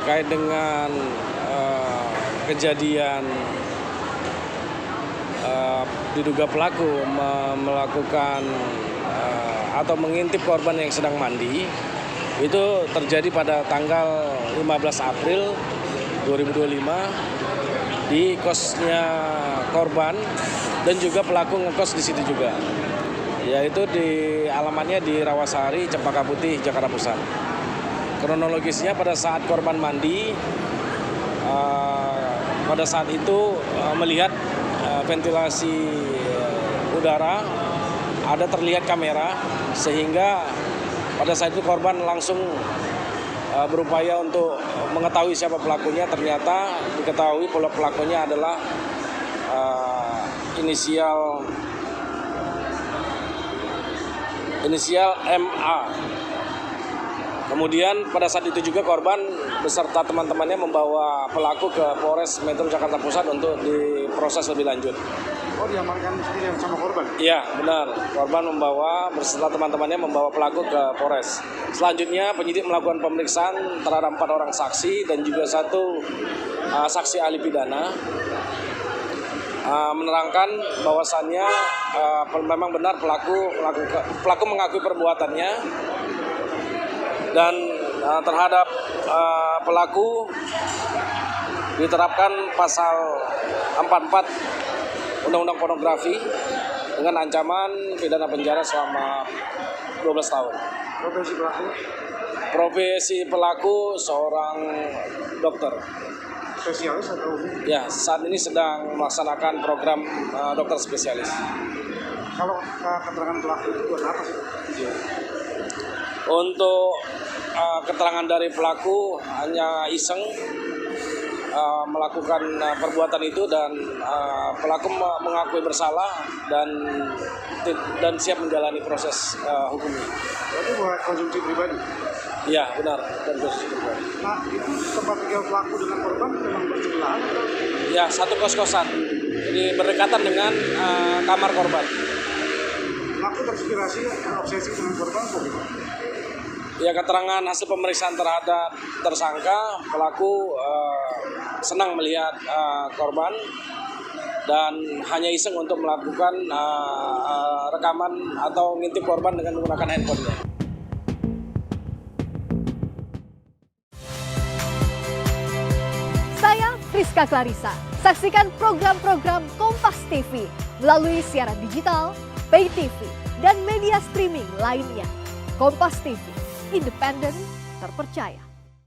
terkait dengan kejadian diduga pelaku melakukan atau mengintip korban yang sedang mandi, itu terjadi pada tanggal 15 April 2025 di kosnya korban dan juga pelaku ngekos di situ juga, yaitu di alamatnya di Rawasari, Cempaka Putih, Jakarta Pusat. Kronologisnya pada saat korban mandi, pada saat itu melihat ventilasi udara, ada terlihat kamera, sehingga pada saat itu korban langsung berupaya untuk mengetahui siapa pelakunya. Ternyata diketahui bahwa pelakunya adalah inisial MA. Kemudian pada saat itu juga korban beserta teman-temannya membawa pelaku ke Polres Metro Jakarta Pusat untuk diproses lebih lanjut. Oh, diamankan sendiri sama korban? Iya, benar. Korban beserta teman-temannya membawa pelaku ke Polres. Selanjutnya penyidik melakukan pemeriksaan terhadap 4 orang saksi dan juga 1 saksi ahli pidana. Menerangkan bahwasannya memang benar pelaku mengakui perbuatannya, dan terhadap pelaku diterapkan pasal 44 Undang-Undang Pornografi dengan ancaman pidana penjara selama 12 tahun. Profesi pelaku? Profesi pelaku seorang dokter. Spesialis atau umum? Ya, saat ini sedang melaksanakan program dokter spesialis. Kalau keterangan pelaku itu buat apa sih? Untuk keterangan dari pelaku hanya iseng melakukan perbuatan itu, dan pelaku mengakui bersalah dan siap menjalani proses hukumnya. Berarti buat konsumsi pribadi? Iya, benar, dan konsumsi pribadi. Nah, itu tempat tinggal pelaku dengan korban memang bersebelahan atau? Ya, satu kos-kosan. Jadi berdekatan dengan kamar korban. Pelaku terinspirasi obsesi dengan korban atau gimana? Ya, keterangan hasil pemeriksaan terhadap tersangka, pelaku senang melihat korban dan hanya iseng untuk melakukan rekaman atau ngintip korban dengan menggunakan handphonenya. Saya Friska Clarissa. Saksikan program-program Kompas TV melalui siaran digital, pay TV, dan media streaming lainnya. Kompas TV, independen, terpercaya.